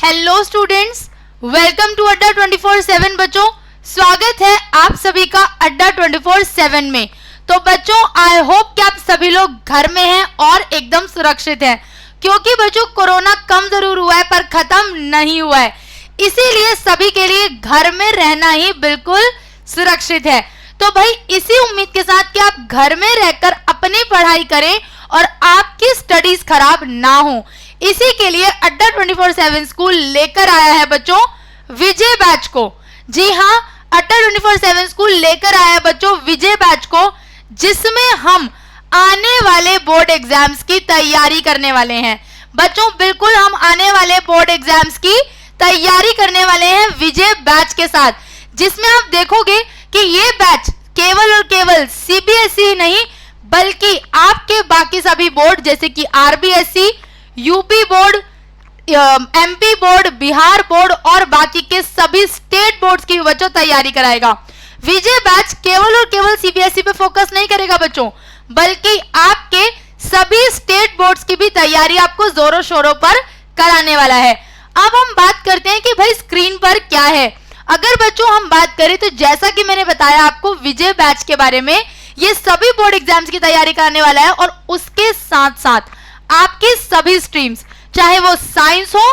Hello students, welcome to अड्डा 24/7। बच्चों, स्वागत है आप सभी का अड्डा 24/7 में। तो बच्चों, आई होप कि आप सभी लोग घर में हैं और एकदम सुरक्षित हैं, क्योंकि बच्चों कोरोना कम जरूर हुआ है पर खत्म नहीं हुआ है, इसीलिए सभी के लिए घर में रहना ही बिल्कुल सुरक्षित है। तो भाई इसी उम्मीद के साथ कि आप घर में रहकर अपनी पढ़ाई करें और आपकी स्टडीज खराब ना हो, इसी के लिए अड्डा 24/7 स्कूल लेकर आया है बच्चों विजय बैच को। जी हाँ, अड्डा 24/7 स्कूल लेकर आया है बच्चों विजय बैच को, जिसमें हम आने वाले बोर्ड एग्जाम्स की तैयारी करने वाले हैं। बच्चों बिल्कुल हम आने वाले बोर्ड एग्जाम्स की तैयारी करने वाले हैं विजय बैच के साथ, जिसमें आप देखोगे कि ये बैच केवल और केवल सीबीएसई ही नहीं बल्कि आपके बाकी सभी बोर्ड जैसे कि RBSE, UP board, MP board, Bihar board और बाकी के सभी स्टेट बोर्ड्स की बच्चों तैयारी कराएगा। विजय बैच केवल और केवल सीबीएसई पे फोकस नहीं करेगा बच्चों, बल्कि आपके सभी स्टेट बोर्ड्स की भी तैयारी आपको जोरों शोरों पर कराने वाला है। अब हम बात करते हैं कि भाई स्क्रीन पर क्या है। अगर बच्चों हम बात करें तो जैसा कि मैंने बताया आपको विजय बैच के बारे में, ये सभी बोर्ड एग्जाम्स की तैयारी कराने वाला है और उसके साथ साथ आपकी सभी स्ट्रीम्स, चाहे वो साइंस हो,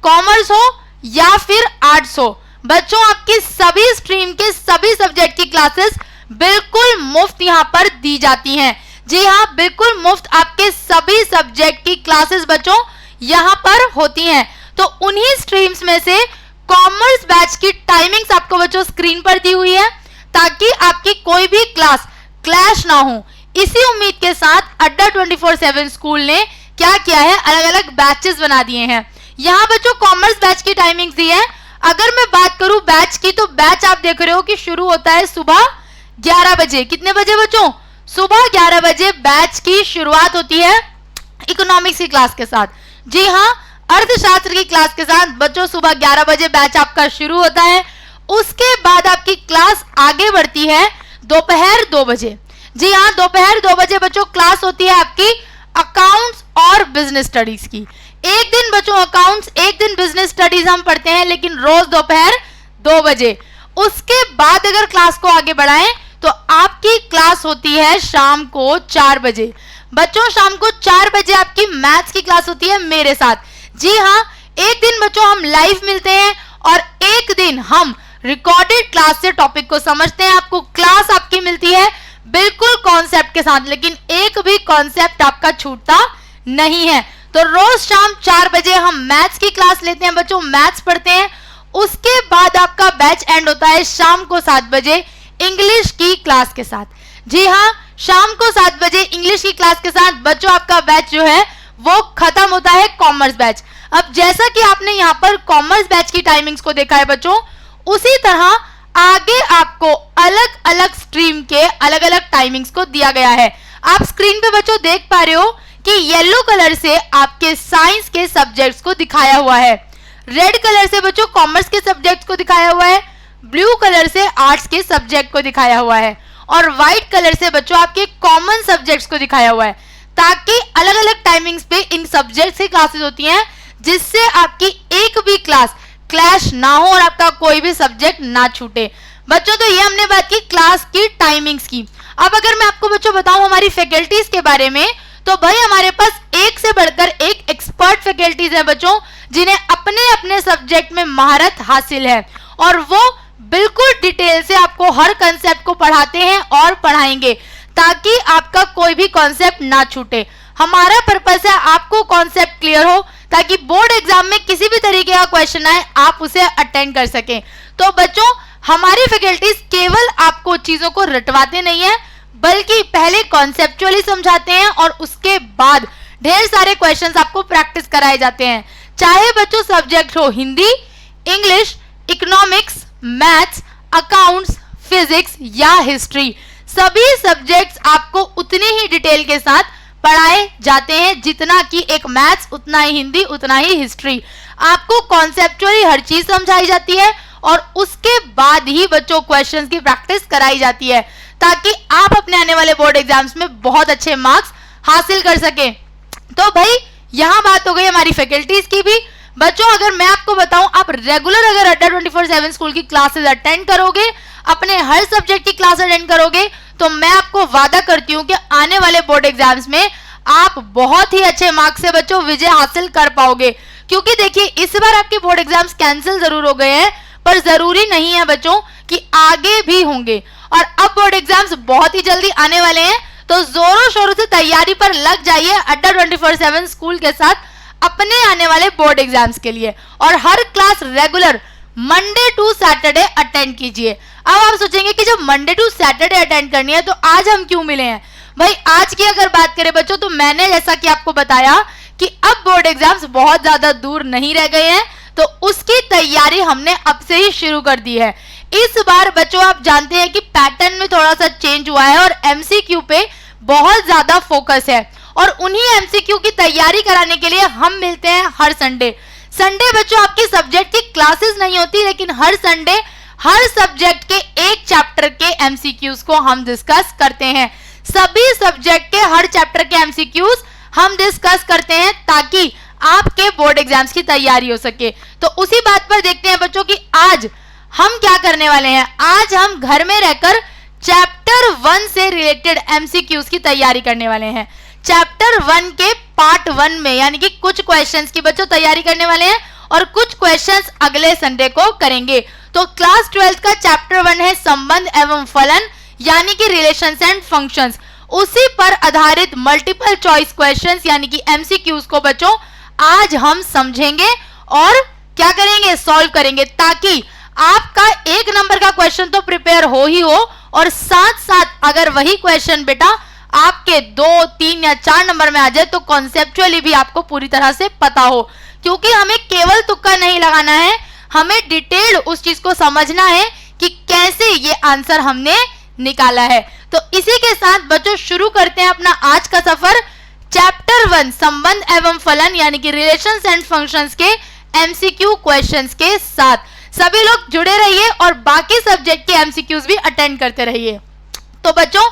कॉमर्स हो या फिर आर्ट्स हो, बच्चों आपकी सभी स्ट्रीम के सभी सब्जेक्ट की क्लासेस बिल्कुल मुफ्त यहाँ पर दी जाती हैं। जी हाँ, बिल्कुल मुफ्त आपके सभी सब्जेक्ट की क्लासेस बच्चों यहाँ पर होती हैं। तो उन्हीं स्ट्रीम्स में से कॉमर्स बैच की टाइमिंग्स आपको बच्चों स्क्रीन पर दी हुई है, ताकि आपकी कोई भी क्लास क्लैश ना हो। इसी उम्मीद के साथ अड्डा 24/7 स्कूल ने क्या किया है, अलग अलग बैचेस बना दिए हैं। यहाँ बच्चों कॉमर्स बैच की टाइमिंग्स दी है। अगर मैं बात करूं बैच की, तो बैच आप देख रहे हो कि शुरू होता है सुबह 11 बजे। कितने बजे बच्चों? सुबह 11 बजे बैच की शुरुआत होती है इकोनॉमिक्स की क्लास के साथ। जी हाँ, अर्थशास्त्र की क्लास के साथ बच्चों सुबह 11 बजे बैच आपका शुरू होता है। उसके बाद आपकी क्लास आगे बढ़ती है दोपहर 2 बजे। जी हाँ, दोपहर 2 बजे बच्चों क्लास होती है आपकी अकाउंट्स और बिजनेस स्टडीज की। एक दिन बच्चों अकाउंट्स, एक दिन बिजनेस स्टडीज हम पढ़ते हैं, लेकिन रोज दोपहर 2 बजे। उसके बाद अगर क्लास को आगे बढ़ाएं तो आपकी क्लास होती है शाम को 4 बजे। बच्चों शाम को 4 बजे आपकी मैथ्स की क्लास होती है मेरे साथ। जी हाँ, एक दिन बच्चों हम लाइव मिलते हैं और एक दिन हम रिकॉर्डेड क्लास से टॉपिक को समझते हैं। आपको क्लास आपकी मिलती है बिल्कुल कॉन्सेप्ट के साथ, लेकिन एक भी कॉन्सेप्ट आपका छूटता नहीं है। तो रोज शाम 4 बजे हम मैथ्स की क्लास लेते हैं बच्चों, मैथ्स पढ़ते हैं। उसके बाद आपका बैच एंड होता है शाम को 7 बजे इंग्लिश की क्लास के साथ। जी हाँ, शाम को 7 बजे इंग्लिश की क्लास के साथ बच्चों आपका बैच जो है वो खत्म होता है कॉमर्स बैच। अब जैसा कि आपने यहाँ पर कॉमर्स बैच की टाइमिंग्स को देखा है बच्चों, उसी तरह आगे आपको अलग अलग स्ट्रीम के अलग अलग टाइमिंग्स को दिया गया है। आप स्क्रीन पे बच्चों देख पा रहे हो कि येलो कलर से आपके साइंस के सब्जेक्ट्स को दिखाया हुआ है, रेड कलर से बच्चों कॉमर्स के सब्जेक्ट्स को दिखाया हुआ है, ब्लू कलर से आर्ट्स के सब्जेक्ट को दिखाया हुआ है और व्हाइट कलर से बच्चों आपके कॉमन सब्जेक्ट्स को दिखाया हुआ है, ताकि अलग अलग टाइमिंग्स पे इन सब्जेक्ट्स की क्लासेस होती हैं, जिससे आपकी एक भी क्लास क्लैश ना हो और आपका कोई भी सब्जेक्ट ना छूटे। बच्चों तो ये हमने बात की क्लास की टाइमिंग्स की। अब अगर मैं आपको बच्चों बताऊं हमारी फैकल्टीज के बारे में, तो भाई हमारे पास एक से बढ़कर एक एक्सपर्ट फैकल्टीज है बच्चों, जिन्हें अपने अपने सब्जेक्ट में महारत हासिल है और वो बिल्कुल डिटेल से आपको हर कंसेप्ट को पढ़ाते हैं और पढ़ाएंगे, ताकि आपका कोई भी कॉन्सेप्ट ना छूटे। हमारा पर्पस है आपको कॉन्सेप्ट क्लियर हो, ताकि बोर्ड एग्जाम में किसी भी तरीके का क्वेश्चन आए आप उसे अटेंड कर सकें। तो बच्चों हमारी फैकल्टीज केवल आपको चीजों को रटवाते नहीं है, बल्कि पहले कॉन्सेप्चुअली समझाते हैं और उसके बाद ढेर सारे क्वेश्चंस आपको प्रैक्टिस कराए जाते हैं। चाहे बच्चों सब्जेक्ट हो Hindi, English, economics, maths, accounts, physics या हिस्ट्री, सभी सब्जेक्ट्स आपको उतनी ही डिटेल के साथ पढ़ाए जाते हैं जितना कि एक मैथ्स, उतना ही हिंदी, उतना ही हिस्ट्री। आपको कॉन्सेप्चुअली हर चीज समझाई जाती है और उसके बाद ही बच्चों क्वेश्चंस की प्रैक्टिस कराई जाती है, ताकि आप अपने आने वाले बोर्ड एग्जाम्स में बहुत अच्छे मार्क्स हासिल कर सकें। तो भाई यहाँ बात हो गई हमारी फैकल्टीज की भी। बच्चों अगर मैं आपको बताऊं, आप रेगुलर अगर अड्डा 24/7 स्कूल की क्लासेस अटेंड करोगे, अपने हर सब्जेक्ट की क्लास अटेंड करोगे, तो मैं आपको वादा करती हूं कि आने वाले बोर्ड एग्जाम्स में आप बहुत ही अच्छे मार्क्स से बच्चों विजय हासिल कर पाओगे। क्योंकि देखिए इस बार आपके बोर्ड एग्जाम्स कैंसिल जरूर हो गए हैं, पर जरूरी नहीं है बच्चों कि आगे भी होंगे। और अब बोर्ड एग्जाम्स बहुत ही जल्दी आने वाले हैं, तो जोरों शोरों से तैयारी पर लग जाइए अड्डा 24/7 स्कूल के साथ अपने आने वाले बोर्ड एग्जाम्स के लिए। और हर class regular Monday to Saturday attend कीजिए। अब आप सोचेंगे कि जब मंडे टू सैटरडे अटेंड करनी है तो आज हम क्यों मिले हैं? भाई आज की अगर बात करें बच्चों, तो मैंने जैसा कि आपको बताया कि अब बोर्ड एग्जाम्स बहुत ज्यादा दूर नहीं रह गए हैं, तो उसकी तैयारी हमने अब से ही शुरू कर दी है। इस बार बच्चों आप जानते हैं कि पैटर्न में थोड़ा सा चेंज हुआ है और एमसीक्यू पे बहुत ज्यादा फोकस है, और उन्हीं एमसीक्यू की तैयारी कराने के लिए हम मिलते हैं हर संडे। संडे बच्चों आपकी सब्जेक्ट की क्लासेस नहीं होती, लेकिन हर संडे हर सब्जेक्ट के एक चैप्टर के एमसीक्यूज को हम डिस्कस करते हैं। सभी सब्जेक्ट के हर चैप्टर के एमसीक्यूज हम डिस्कस करते हैं ताकि आपके बोर्ड एग्जाम्स की तैयारी हो सके। तो उसी बात पर देखते हैं बच्चों कि आज हम क्या करने वाले हैं। आज हम घर में रहकर चैप्टर 1 से रिलेटेड एमसीक्यूज की तैयारी करने वाले हैं। चैप्टर 1 के पार्ट 1 में यानी कि कुछ क्वेश्चंस की बच्चों तैयारी करने वाले हैं और कुछ क्वेश्चंस अगले संडे को करेंगे। तो क्लास 12 का चैप्टर 1 है संबंध एवं फलन यानी कि रिलेशंस एंड फंक्शंस। उसी पर आधारित मल्टीपल चॉइस क्वेश्चंस यानी कि एमसीक्यूज को बच्चों आज हम समझेंगे और क्या करेंगे, सॉल्व करेंगे, ताकि आपका 1 नंबर का क्वेश्चन तो प्रिपेयर हो ही हो, और साथ साथ अगर वही क्वेश्चन बेटा आपके 2, 3 या 4 नंबर में आ जाए तो कॉन्सेप्चुअली भी आपको पूरी तरह से पता हो। क्योंकि हमें केवल तुक्का नहीं लगाना है, हमें डिटेल उस चीज को समझना है कि कैसे ये आंसर हमने निकाला है। तो इसी के साथ बच्चों शुरू करते हैं अपना आज का सफर चैप्टर 1 संबंध एवं फलन यानी कि रिलेशंस एंड फंक्शंस के एमसीक्यू क्वेश्चंस के साथ। सभी लोग जुड़े रहिए और बाकी सब्जेक्ट के एमसीक्यूज भी अटेंड करते रहिए। तो बच्चों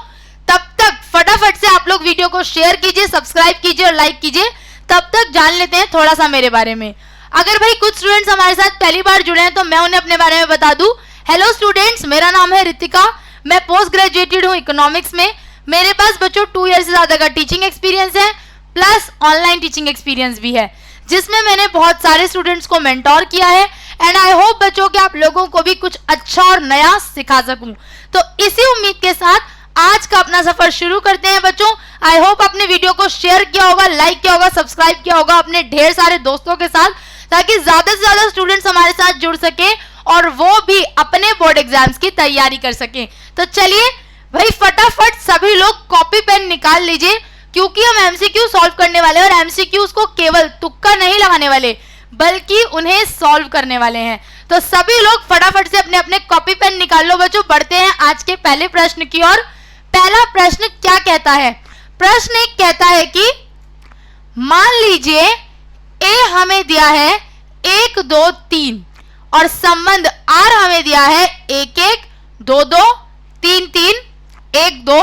तब तक फटाफट से आप लोग वीडियो को शेयर कीजिए, सब्सक्राइब कीजिए और लाइक कीजिए। तब तक जान लेते हैं थोड़ा सा मेरे बारे में। अगर भाई कुछ स्टूडेंट्स हमारे साथ पहली बार जुड़े हैं तो मैं उन्हें अपने बारे में बता दूं। हेलो स्टूडेंट्स, मेरा नाम है रितिका, मैं पोस्ट ग्रेजुएटेड हूँ इकोनॉमिक्स में। मेरे पास बच्चों 2 ईयर से ज्यादा का टीचिंग एक्सपीरियंस है, प्लस ऑनलाइन टीचिंग एक्सपीरियंस भी है, जिसमें मैंने बहुत सारे स्टूडेंट्स को मेंटोर किया है। एंड आई होप बच्चों कि आप लोगों को भी कुछ अच्छा और नया सिखा सकूं। तो इसी उम्मीद के साथ आज का अपना सफर शुरू करते हैं बच्चों। आई होप आपने वीडियो को शेयर किया होगा, लाइक किया होगा, सब्सक्राइब किया होगा अपने ढेर सारे दोस्तों के साथ, ताकि ज्यादा से ज्यादा स्टूडेंट्स हमारे साथ जुड़ सके और वो भी अपने बोर्ड एग्जाम्स की तैयारी कर सके। तो चलिए भाई फटाफट सभी लोग कॉपी पेन निकाल लीजिए, क्योंकि हम एमसीक्यू सॉल्व करने वाले हैं और एमसीक्यूज को केवल तुक्का नहीं लगाने वाले बल्कि उन्हें सॉल्व करने वाले हैं। तो सभी लोग फटाफट से अपने अपने कॉपी पेन निकाल लो बच्चों। बढ़ते हैं आज के पहले प्रश्न की ओर। पहला प्रश्न क्या कहता है? प्रश्न एक कहता है कि मान लीजिए ए हमें दिया है 1, 2, 3 और संबंध आर हमें दिया है 1, 1, 2, 2, 3, 3, 1, 2,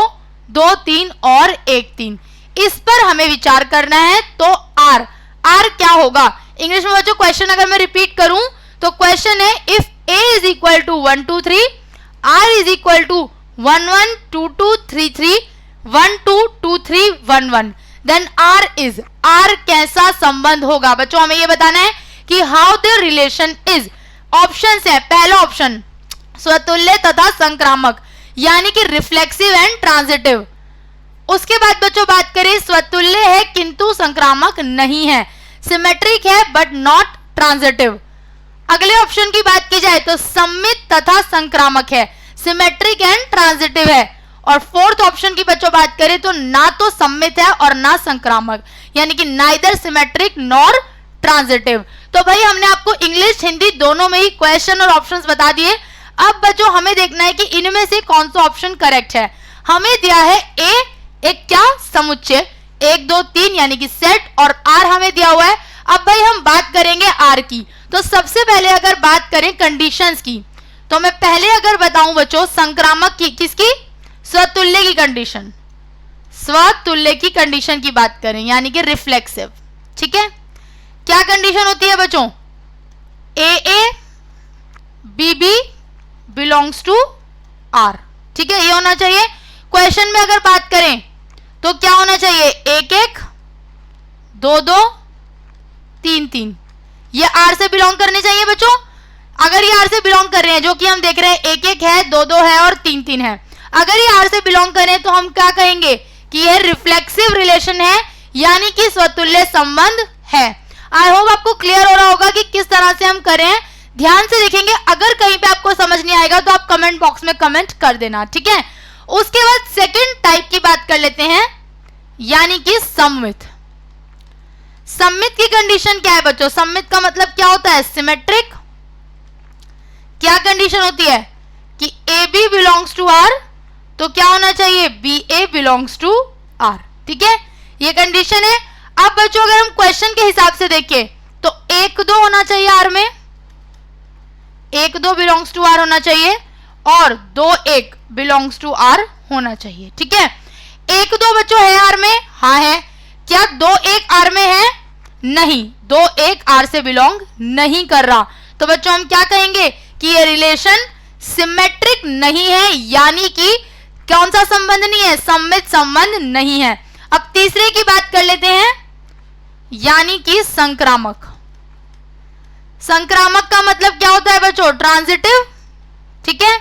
2, 3 और 1, 3। इस पर हमें विचार करना है। तो आर क्या होगा? इंग्लिश में बच्चों क्वेश्चन अगर मैं रिपीट करूं तो क्वेश्चन है if A is equal to 1, 2, 3, R is equal to 1, 1, 2, 2, 3, 3, 1, 2, 2, 3, 1, 1, then are कैसा संबंध होगा? बच्चों हमें यह बताना है कि how the relation is. Options है, पहला ऑप्शन स्वतुल्य तथा संक्रामक यानी कि रिफ्लेक्सिव एंड ट्रांजिटिव। उसके बाद बच्चों बात करें स्वतुल्य है किंतु संक्रामक नहीं है, सिमेट्रिक है बट नॉट ट्रांजिटिव। अगले ऑप्शन की बात की जाए तो सम्मित तथा संक्रामक है, सिमेट्रिक एंड ट्रांजिटिव है। और फोर्थ ऑप्शन की बच्चों बात करें तो ना तो सम्मित है और ना संक्रामक यानी कि नाइदर सिमेट्रिक नॉर ट्रांजिटिव। तो भाई हमने आपको इंग्लिश हिंदी दोनों में ही क्वेश्चन और ऑप्शंस बता दिए। अब बच्चों हमें देखना है कि इनमें से कौन सा ऑप्शन करेक्ट है। हमें दिया है ए एक क्या समुच्चय 1, 2, 3 यानी कि सेट, और आर हमें दिया हुआ है। अब भाई हम बात करेंगे आर की। तो सबसे पहले अगर बात करें कंडीशंस की, तो मैं पहले अगर बताऊं बच्चों संक्रामक की, किसकी? स्वतुल्य की कंडीशन, स्वतुल्य की कंडीशन की बात करें यानी कि रिफ्लेक्सिव। ठीक है, क्या कंडीशन होती है बच्चों? A B B belongs to R. ठीक है, ये होना चाहिए। क्वेश्चन में अगर बात करें तो क्या होना चाहिए, एक एक, दो दो, तीन तीन, ये आर से बिलोंग करने चाहिए बच्चों। अगर ये आर से बिलोंग कर रहे हैं, जो कि हम देख रहे हैं एक एक है, दो दो है और तीन तीन है, अगर ये आर से बिलोंग करें तो हम क्या कहेंगे कि यह रिफ्लेक्सिव रिलेशन है, यानी कि स्वतुल्य संबंध है। आई होप आपको क्लियर हो रहा होगा कि किस तरह से हम करें। ध्यान से देखेंगे, अगर कहीं पे आपको समझ नहीं आएगा तो आप कमेंट बॉक्स में कमेंट कर देना। ठीक है, उसके बाद सेकंड टाइप की बात कर लेते हैं, यानी कि सममित। सममित की कंडीशन क्या है बच्चों? सममित का मतलब क्या होता है? सिमेट्रिक। क्या कंडीशन होती है कि A B belongs to R, तो क्या होना चाहिए, B A belongs to R. ठीक है, ये कंडीशन है। अब बच्चों अगर हम क्वेश्चन के हिसाब से देखें तो एक दो होना चाहिए आर में, एक दो बिलोंग्स टू आर होना चाहिए, और दो एक बिलोंग्स टू आर होना चाहिए। ठीक है, एक दो बच्चों है आर में, हाँ है। क्या दो एक आर में है? नहीं, दो एक आर से बिलोंग नहीं कर रहा। तो बच्चों हम क्या कहेंगे कि ये रिलेशन सिमेट्रिक नहीं है, यानी कि कौन सा संबंध नहीं है, सममित संबंध नहीं है। अब तीसरे की बात कर लेते हैं, यानी कि संक्रामक। संक्रामक का मतलब क्या होता है बच्चों? ट्रांजिटिव। ठीक है,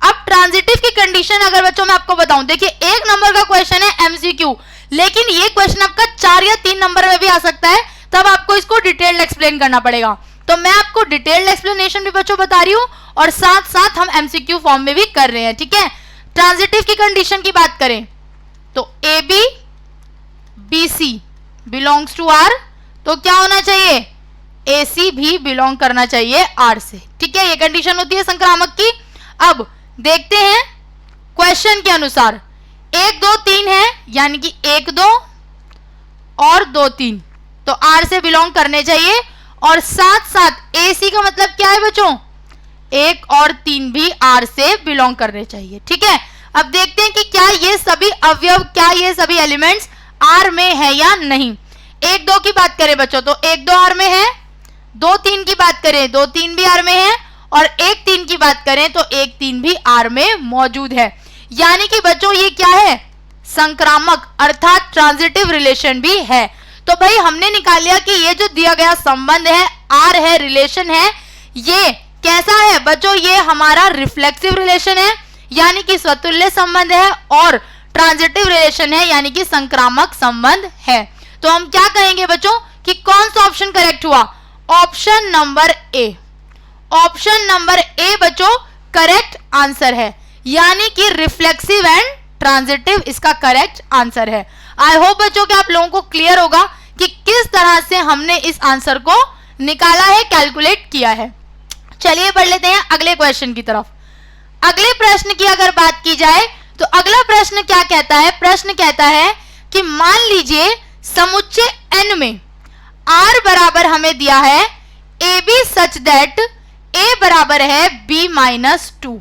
अब ट्रांजिटिव की कंडीशन अगर बच्चों मैं आपको बताऊं, देखिए एक नंबर का क्वेश्चन है एमसीक्यू, लेकिन ये क्वेश्चन आपका 4 या 3 नंबर में भी आ सकता है, तब आपको इसको डिटेल्ड एक्सप्लेन करना पड़ेगा। तो मैं आपको डिटेल्ड एक्सप्लेनेशन भी बच्चों बता रही हूं और साथ साथ हम एमसीक्यू फॉर्म में भी कर रहे हैं। ठीक है, ट्रांजिटिव की कंडीशन की बात करें तो A B B C belongs to R, तो क्या होना चाहिए, ए सी भी बिलोंग करना चाहिए आर से। ठीक है, ये कंडीशन होती है संक्रामक की। अब देखते हैं क्वेश्चन के अनुसार, एक दो तीन है, यानी कि एक दो और दो तीन, तो आर से बिलोंग करने चाहिए, और साथ साथ ए सी का मतलब क्या है बच्चों, एक और तीन भी आर से बिलोंग करने चाहिए। ठीक है, अब देखते हैं कि क्या ये सभी अवयव, क्या ये सभी एलिमेंट्स आर में है या नहीं। एक दो की बात करें बच्चों तो एक दो आर में है, दो तीन की बात करें दो तीन भी आर में है, और एक तीन की बात करें तो एक तीन भी आर में मौजूद है। यानी कि बच्चों ये क्या है, संक्रामक अर्थात ट्रांजिटिव रिलेशन भी है। तो भाई हमने निकाल लिया कि ये जो दिया गया संबंध है, आर है, रिलेशन है, ये कैसा है बच्चों, ये हमारा रिफ्लेक्सिव रिलेशन है, यानी कि स्वतुल्य संबंध है, और ट्रांजिटिव रिलेशन है, यानी कि संक्रामक संबंध है। तो हम क्या कहेंगे बच्चों कि कौन सा ऑप्शन करेक्ट हुआ, ऑप्शन नंबर ए। ऑप्शन नंबर ए बच्चों करेक्ट आंसर है, यानी कि रिफ्लेक्सिव एंड ट्रांजिटिव इसका करेक्ट आंसर है। आई होप बच्चों कि आप लोगों को क्लियर होगा कि किस तरह से हमने इस आंसर को निकाला है, कैलकुलेट किया है। चलिए बढ़ लेते हैं अगले क्वेश्चन की तरफ। अगले प्रश्न की अगर बात की जाए तो अगला प्रश्न क्या कहता है, प्रश्न कहता है कि मान लीजिए समुच्चय n में r बराबर हमें दिया है A B such that a बराबर है b minus two,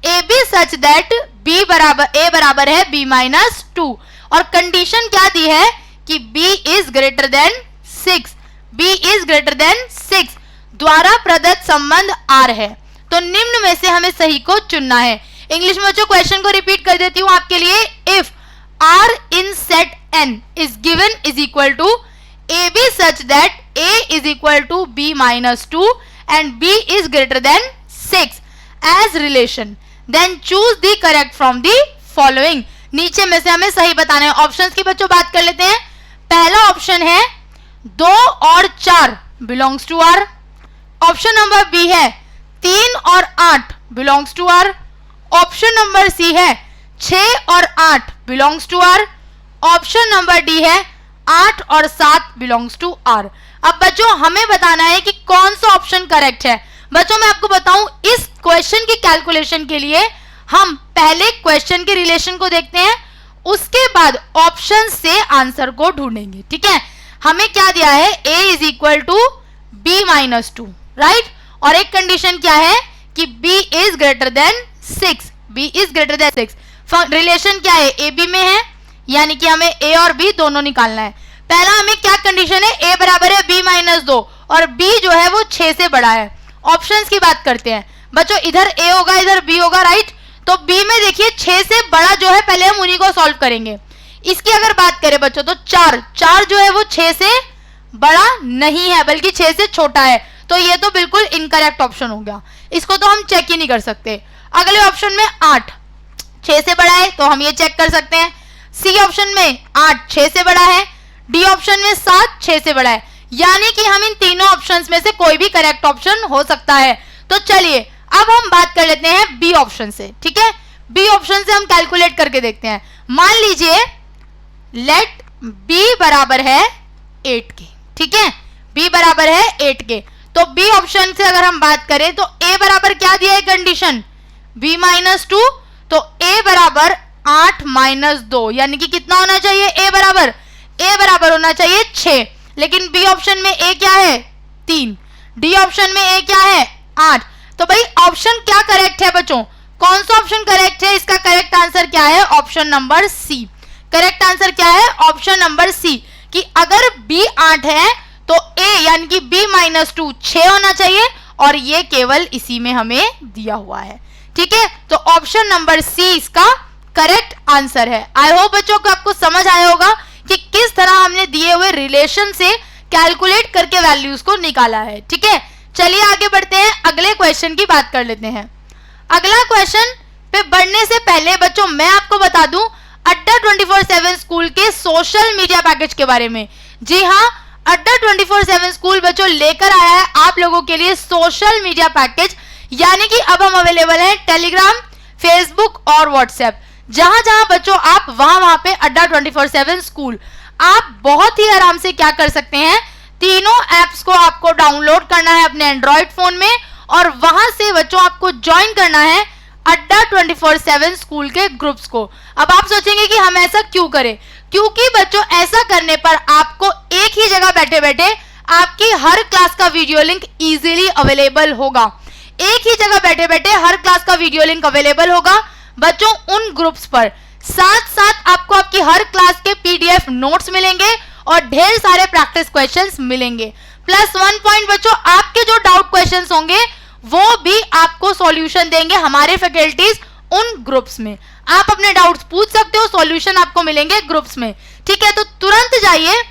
A B such that b बराबर a बराबर है b माइनस टू, और कंडीशन क्या दी है कि b is greater than 6, b is greater than 6 द्वारा प्रदत्त संबंध r है। तो निम्न में से हमें सही को चुनना है। इंग्लिश में बच्चों क्वेश्चन को रिपीट कर देती हूं आपके लिए। If r in set n is given is equal to ab such that a is equal to b minus 2 and b is greater than 6 as relation, then choose the correct from the following। नीचे में से हमें सही बताना है। Options की बच्चों बात कर लेते हैं। पहला ऑप्शन है 2 और 4 belongs to R. Option number B है 3 और 8 belongs to R. Option number C है 6 और 8 belongs to R. Option number D है 8 और 7 बिलोंग्स टू आर। अब बच्चों हमें बताना है कि कौन सा ऑप्शन करेक्ट है। बच्चों मैं आपको बताऊं, इस क्वेश्चन की कैलकुलेशन के लिए हम पहले क्वेश्चन के रिलेशन को देखते हैं, उसके बाद ऑप्शन से आंसर को ढूंढेंगे। ठीक है, हमें क्या दिया है, a is equal to b minus two, right, और एक कंडीशन क्या है कि b is greater than 6, b is greater than 6। Relation क्या है, ए बी में है, यानी कि हमें a और b दोनों निकालना है। पहला हमें क्या कंडीशन है, a बराबर है b माइनस 2 और b जो है वो 6 से बड़ा है, ऑप्शंस की बात करते हैं बच्चों। इधर ए होगा, इधर बी होगा, राइट। तो बी में देखिए 6 से बड़ा जो है पहले हम उन्हीं को सॉल्व करेंगे। इसकी अगर बात करें बच्चों तो 4 जो है वो 6 से बड़ा नहीं है बल्कि 6 से छोटा है, तो ये तो बिल्कुल इनकरेक्ट ऑप्शन हो गया, इसको तो हम चेक ही नहीं कर सकते। अगले ऑप्शन में 8 6 से बड़ा है, तो हम ये चेक कर सकते हैं। सी ऑप्शन में 8 6 से बड़ा है, डी ऑप्शन में 7 6 से बड़ा है, यानी कि हम इन तीनों ऑप्शंस में से कोई भी करेक्ट ऑप्शन हो सकता है। तो चलिए अब हम बात कर लेते हैं बी ऑप्शन से, ठीक है। बी ऑप्शन से हम कैलकुलेट करके देखते हैं। मान लीजिए लेट बी बराबर है 8 के, ठीक है, बी बराबर है 8 के। तो बी ऑप्शन से अगर हम बात करें तो ए बराबर क्या दिया है कंडीशन, b - 2, तो a बराबर 8 - 2, यानी कि कितना होना चाहिए a बराबर होना चाहिए 6। लेकिन बी ऑप्शन में a क्या है 3, डी ऑप्शन में a क्या है 8। तो भाई ऑप्शन क्या करेक्ट है बच्चों, कौन सा ऑप्शन करेक्ट है? इसका करेक्ट आंसर क्या है? Option number C. Correct answer क्या है? ऑप्शन नंबर सी, कि अगर b 8 है तो a यानी कि b - 2 6 होना चाहिए, और ये केवल इसी में हमें दिया हुआ है, ठीक है। तो ऑप्शन नंबर सी इसका करेक्ट आंसर है। आई होप बच्चों को आपको समझ आया होगा कि किस तरह हमने दिए हुए रिलेशन से कैलकुलेट करके वैल्यूज को निकाला है, ठीक है। चलिए आगे बढ़ते हैं, अगले क्वेश्चन की बात कर लेते हैं। अगला क्वेश्चन पे बढ़ने से पहले बच्चों मैं आपको बता दूं अड्डा 24/7 स्कूल के सोशल मीडिया पैकेज के बारे में। जी हाँ, अड्डा 24/7 स्कूल बच्चों लेकर आया है आप लोगों के लिए सोशल मीडिया पैकेज, यानी कि अब हम अवेलेबल हैं टेलीग्राम, फेसबुक और व्हाट्सएप। जहां जहां बच्चों आप वहां पे अड्डा 24/7 स्कूल, आप बहुत ही आराम से क्या कर सकते हैं, तीनों एप्स को आपको डाउनलोड करना है अपने एंड्रॉइड फोन में, और वहां से बच्चों आपको ज्वाइन करना है अड्डा 24/7 स्कूल के ग्रुप्स को। अब आप सोचेंगे कि हम ऐसा क्यों करें, क्योंकि बच्चों ऐसा करने पर आपको एक ही जगह बैठे बैठे आपकी हर क्लास का वीडियो लिंक इजीली अवेलेबल होगा। एक ही जगह बैठे बैठे हर क्लास का वीडियो लिंक अवेलेबल होगा बच्चों उन ग्रुप्स पर। साथ साथ आपको आपकी हर क्लास के पीडीएफ नोट्स मिलेंगे और ढेर सारे प्रैक्टिस क्वेश्चंस मिलेंगे। प्लस 1 पॉइंट बच्चों, आपके जो डाउट क्वेश्चंस होंगे वो भी आपको सॉल्यूशन देंगे हमारे फैकल्टीज उन ग्रुप्स में। आप अपने डाउट्स पूछ सकते हो, सॉल्यूशन आपको मिलेंगे ग्रुप्स में, ठीक है। तो तुरंत जाइए,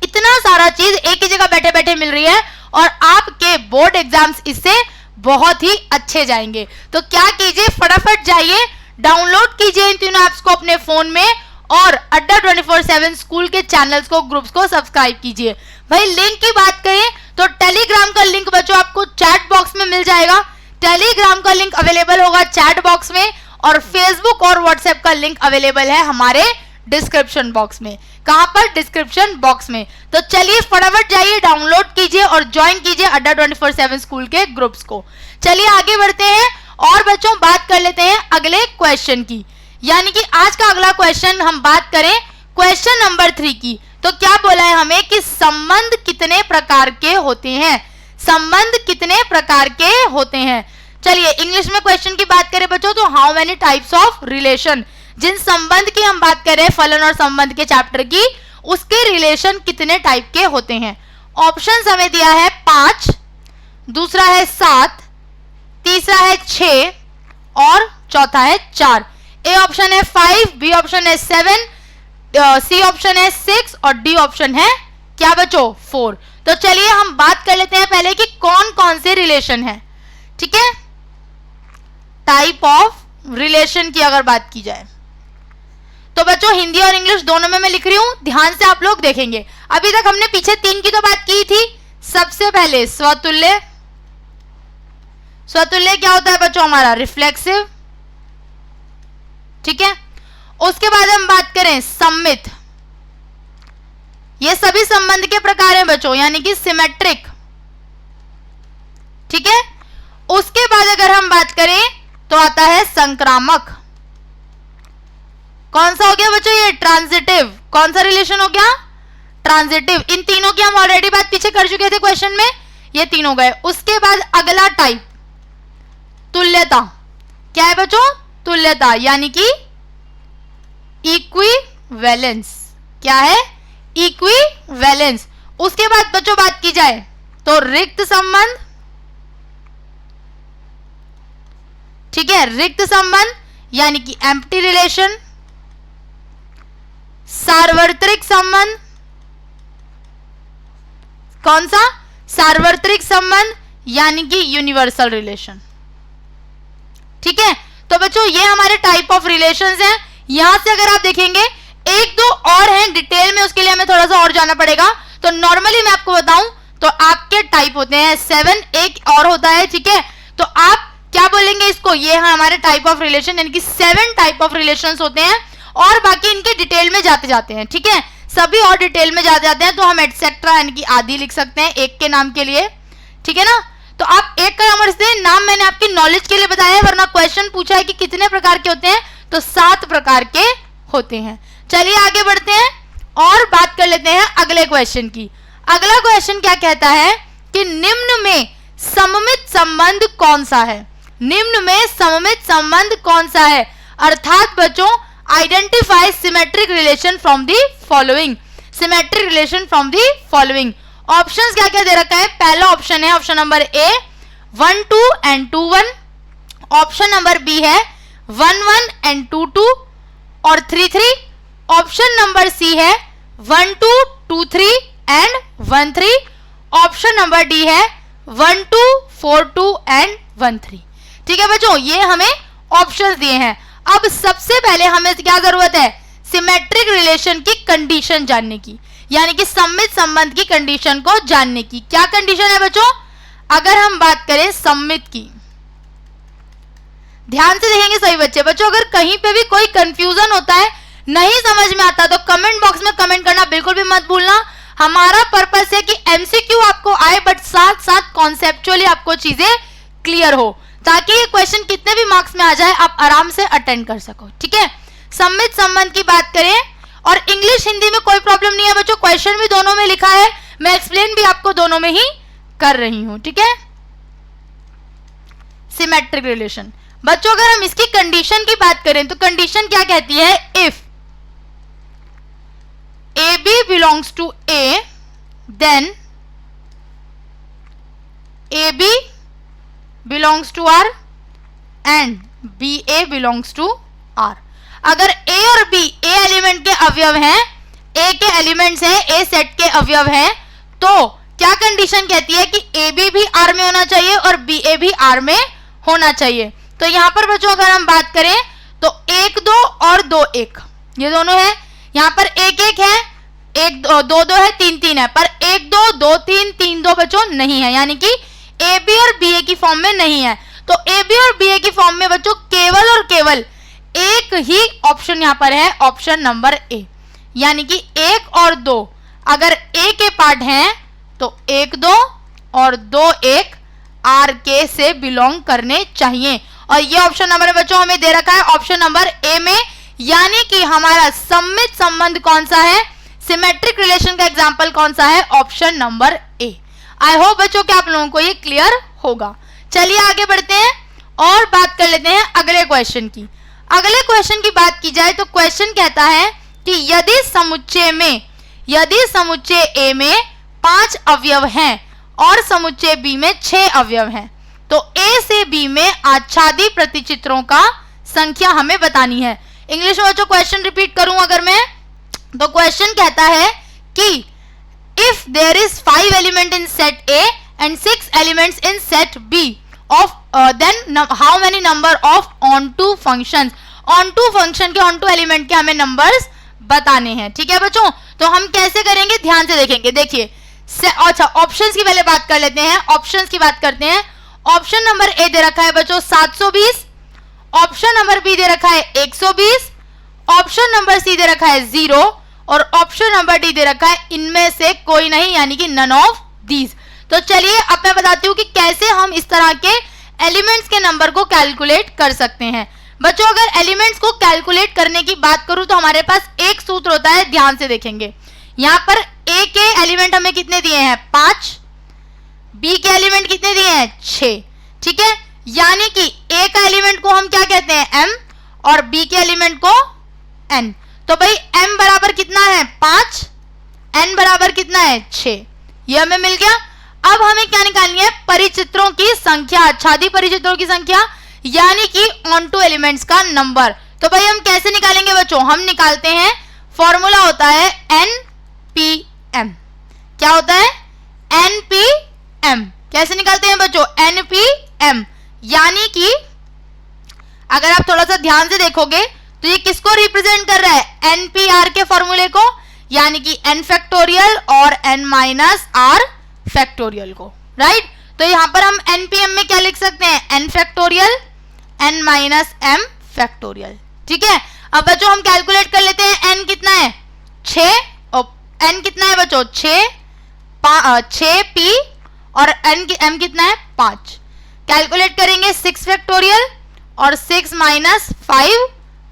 इतना सारा चीज एक ही जगह बैठे बैठे मिल रही है और आपके बोर्ड एग्जाम्स इससे बहुत ही अच्छे जाएंगे। तो क्या कीजिए, फटाफट जाइए, डाउनलोड कीजिए इन तीनों ऐप्स को अपने फोन में, और अड्डा 24/7 स्कूल के चैनल्स को, ग्रुप्स को सब्सक्राइब कीजिए। भाई लिंक की बात करें तो टेलीग्राम का लिंक बच्चों आपको चैट बॉक्स में मिल जाएगा, टेलीग्राम का लिंक अवेलेबल होगा चैट बॉक्स में, और फेसबुक और व्हाट्सएप का लिंक अवेलेबल है हमारे डिस्क्रिप्शन बॉक्स में। कहां पर? डिस्क्रिप्शन बॉक्स में। तो चलिए फटाफट जाइए, डाउनलोड कीजिए और ज्वाइन कीजिए अड्डा 24/7 स्कूल के ग्रुप्स को। चलिए आगे बढ़ते हैं और बच्चों बात कर लेते हैं अगले क्वेश्चन की, यानी कि आज का अगला क्वेश्चन हम बात करें क्वेश्चन नंबर 3 की। तो क्या बोला है हमें कि संबंध कितने प्रकार के होते हैं, संबंध कितने प्रकार के होते हैं। चलिए इंग्लिश में क्वेश्चन की बात करें बच्चों तो how many types of relation, जिन संबंध की हम बात कर रहे हैं फलन और संबंध के चैप्टर की, उसके रिलेशन कितने टाइप के होते हैं। ऑप्शंस हमें दिया है 5, दूसरा है 7, तीसरा है 6 और चौथा है 4। ए ऑप्शन है 5, बी ऑप्शन है 7, सी ऑप्शन है 6 और डी ऑप्शन है क्या बच्चों 4। तो चलिए हम बात कर लेते हैं पहले कि कौन कौन से रिलेशन है, ठीक है। टाइप ऑफ रिलेशन की अगर बात की जाए तो बच्चों हिंदी और इंग्लिश दोनों में मैं लिख रही हूं, ध्यान से आप लोग देखेंगे। अभी तक हमने पीछे 3 की तो बात की थी। सबसे पहले स्वतुल्य, स्वतुल्य क्या होता है बच्चों हमारा रिफ्लेक्सिव, ठीक है। उसके बाद हम बात करें सम्मित, ये सभी संबंध के प्रकार हैं बच्चों, यानी कि सिमेट्रिक, ठीक है। उसके बाद अगर हम बात करें तो आता है संक्रामक। कौन सा हो गया बच्चों ये? ट्रांजिटिव। कौन सा रिलेशन हो गया? ट्रांजिटिव। इन तीनों की हम ऑलरेडी बात पीछे कर चुके थे क्वेश्चन में, ये तीनों गए। उसके बाद अगला टाइप तुल्यता। क्या है बच्चों? तुल्यता, यानी कि इक्विवेलेंस। क्या है? इक्विवेलेंस। उसके बाद बच्चों बात की जाए तो रिक्त संबंध, ठीक है, रिक्त संबंध यानी कि एम्प्टी रिलेशन, सार्वत्रिक संबंध, कौन सा, सार्वत्रिक संबंध यानी कि यूनिवर्सल रिलेशन। ठीक है, तो बच्चों ये हमारे टाइप ऑफ रिलेशंस हैं। यहां से अगर आप देखेंगे एक दो और हैं डिटेल में, उसके लिए हमें थोड़ा सा और जाना पड़ेगा। तो नॉर्मली मैं आपको बताऊं तो आपके टाइप होते हैं 7, एक और होता है। ठीक है, तो आप क्या बोलेंगे इसको, ये है हमारे टाइप ऑफ रिलेशन, यानी कि 7 टाइप ऑफ रिलेशंस होते हैं और बाकी इनके डिटेल में जाते जाते हैं। ठीक है, सभी और डिटेल में जाते जाते हैं, तो हम एटसेट्रा यानी कि आदि लिख सकते हैं एक के नाम के लिए। ठीक है ना, तो आप एक का नाम रखते हैं, नाम मैंने आपकी नॉलेज के लिए बताया है, वरना क्वेश्चन पूछा है कि कितने प्रकार के होते हैं, तो 7 प्रकार के होते हैं। चलिए आगे बढ़ते हैं और बात कर लेते हैं अगले क्वेश्चन की। अगला क्वेश्चन क्या कहता है कि निम्न में सममित संबंध कौन सा है, निम्न में सममित संबंध कौन सा है, अर्थात बच्चों identify symmetric relation from the following, symmetric relation from the following. Options क्या क्या दे रखा है, पहला ऑप्शन है ऑप्शन नंबर ए 1 2 एंड 2 1, ऑप्शन नंबर बी है 1 1 एंड 2 2 और 3 3, ऑप्शन नंबर सी है 1 2 2 3 एंड 1 3, ऑप्शन नंबर डी है 1 2 4 2 एंड 1 3। ठीक है बच्चों, ये हमें ऑप्शंस दिए हैं। अब सबसे पहले हमें क्या जरूरत है, सिमेट्रिक रिलेशन की कंडीशन जानने की, यानी कि सममित संबंध की कंडीशन को जानने की। क्या कंडीशन है बच्चों, अगर हम बात करें सममित की, ध्यान से देखेंगे सभी बच्चे। बच्चों अगर कहीं पे भी कोई कंफ्यूजन होता है, नहीं समझ में आता, तो कमेंट बॉक्स में कमेंट करना बिल्कुल भी मत भूलना। हमारा पर्पस है कि एमसीक्यू आपको आए बट साथ साथ कॉन्सेप्चुअली आपको चीजें क्लियर हो, ताकि ये क्वेश्चन कितने भी मार्क्स में आ जाए आप आराम से अटेंड कर सको। ठीक है, सममित संबंध की बात करें, और इंग्लिश हिंदी में कोई प्रॉब्लम नहीं है बच्चों, क्वेश्चन भी दोनों में लिखा है, मैं एक्सप्लेन भी आपको दोनों में ही कर रही हूं। ठीक है, सिमेट्रिक रिलेशन बच्चों अगर हम इसकी कंडीशन की बात करें तो कंडीशन क्या कहती है, if AB belongs to A, then AB belongs to R and BA belongs to R। अगर A और B A एलिमेंट के अवयव हैं, A के एलिमेंट्स हैं, A सेट के अवयव हैं, तो क्या कंडीशन कहती है कि AB भी R में होना चाहिए और BA भी R में होना चाहिए। तो यहां पर बच्चों अगर हम बात करें तो 1 2 और 2 1 ये दोनों है, यहां पर 1 1 है, 1 2 2 है, 3 3 है, पर 1 2 2 3 3 2 बच्चों नहीं है, यानी कि AB और BA की फॉर्म में नहीं है। तो AB और BA की फॉर्म में बच्चों केवल और केवल एक ही ऑप्शन यहां पर है, ऑप्शन नंबर ए, यानी कि 1 और 2 अगर A के पार्ट हैं तो 1 2 और 2 1 R के से बिलोंग करने चाहिए। और ये ऑप्शन नंबर बच्चों हमें दे रखा है ऑप्शन नंबर ए में, यानी कि हमारा सममित संबंध कौन सा है, सिमेट्रिक रिलेशन का एग्जांपल कौन सा है, option number A. I hope बच्चों कि आप लोगों को ये क्लियर होगा। चलिए आगे बढ़ते हैं और बात कर लेते हैं अगले क्वेश्चन की। अगले क्वेश्चन की बात की जाए तो क्वेश्चन कहता है कि यदि समुच्चय ए में 5 अवयव हैं और समुच्चय बी में 6 अवयव हैं, तो ए से बी में आच्छादी प्रतिचित्रों का संख्या हमें बतानी है। इंग्लिश में बच्चों क्वेश्चन रिपीट करूं अगर मैं, तो क्वेश्चन कहता है कि if there is 5 element in set A and 6 elements in set B of then how many number of onto functions, onto function के ऑन टू एलिमेंट के हमें नंबर्स बताने हैं। ठीक है बच्चों, तो हम कैसे करेंगे ध्यान से देखेंगे। देखिए अच्छा ऑप्शंस की पहले बात कर लेते हैं, ऑप्शंस की बात करते हैं। ऑप्शन नंबर ए दे रखा है बच्चों 720, ऑप्शन नंबर बी दे रखा है 120, ऑप्शन नंबर सी दे रखा है 0 और ऑप्शन नंबर डी दे रखा है इनमें से कोई नहीं, यानी कि नन ऑफ दीज। तो चलिए अब मैं बताती हूँ कि कैसे हम इस तरह के एलिमेंट्स के नंबर को कैलकुलेट कर सकते हैं। बच्चों अगर एलिमेंट्स को कैलकुलेट करने की बात करूं तो हमारे पास एक सूत्र होता है, ध्यान से देखेंगे। यहां पर ए के एलिमेंट हमें कितने दिए हैं 5, बी के एलिमेंट कितने दिए हैं 6। ठीक है, यानी कि ए का एलिमेंट को हम क्या कहते हैं m और बी के एलिमेंट को n। तो भाई m बराबर कितना है 5, n बराबर कितना है 6, ये हमें मिल गया। अब हमें क्या निकालनी है, परिचित्रों की संख्या, आच्छादी परिचित्रों की संख्या, यानी कि ऑन टू एलिमेंट्स का नंबर। तो भाई हम कैसे निकालेंगे बच्चों, हम निकालते हैं, फॉर्मूला होता है NPM। क्या होता है? NPM। कैसे निकालते हैं बच्चों? NPM। यानी कि अगर आप थोड़ा सा ध्यान से देखोगे तो ये किसको रिप्रेजेंट कर रहा है? NPR के फॉर्मूले को, यानी कि n फैक्टोरियल और n माइनस r फैक्टोरियल को, राइट। तो यहां पर हम NPM में क्या लिख सकते हैं? n factorial n minus m factorial. ठीक है, अब बच्चों हम कैलकुलेट कर लेते हैं। n कितना है? 6। n कितना है बच्चों? 6p और m कितना है? 5। कैलकुलेट करेंगे 6 फैक्टोरियल और 6 माइनस 5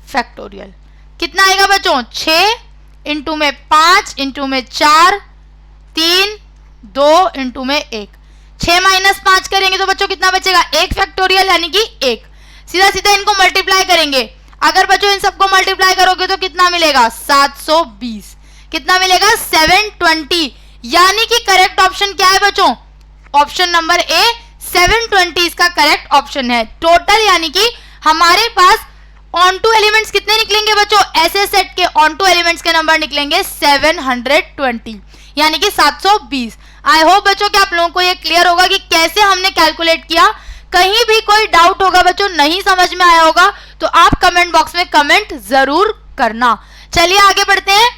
फैक्टोरियल। कितना आएगा बच्चों? 6 इंटू में 5 इंटू में 4 3 2 इंटू में 1। 6 माइनस 5 करेंगे तो बच्चों कितना बचेगा? 1 फैक्टोरियल, यानी कि 1। सीधा सीधा इनको मल्टीप्लाई करेंगे। अगर बच्चों इन सबको मल्टीप्लाई करोगे तो कितना मिलेगा? 720। कितना मिलेगा? 720। यानी कि करेक्ट ऑप्शन क्या है बच्चों? ऑप्शन नंबर ए 720 इसका करेक्ट ऑप्शन है। टोटल यानी कि हमारे पास ऑन टू एलिमेंट्स कितने निकलेंगे बच्चों? ऐसे सेट के ऑन टू एलिमेंट्स के नंबर निकलेंगे 720, यानी कि 720। आई होप बच्चों कि आप लोगों को ये क्लियर होगा कि कैसे हमने कैलकुलेट किया। कहीं भी कोई डाउट होगा बच्चों, नहीं समझ में आया होगा, तो आप कमेंट बॉक्स में कमेंट जरूर करना। चलिए आगे बढ़ते हैं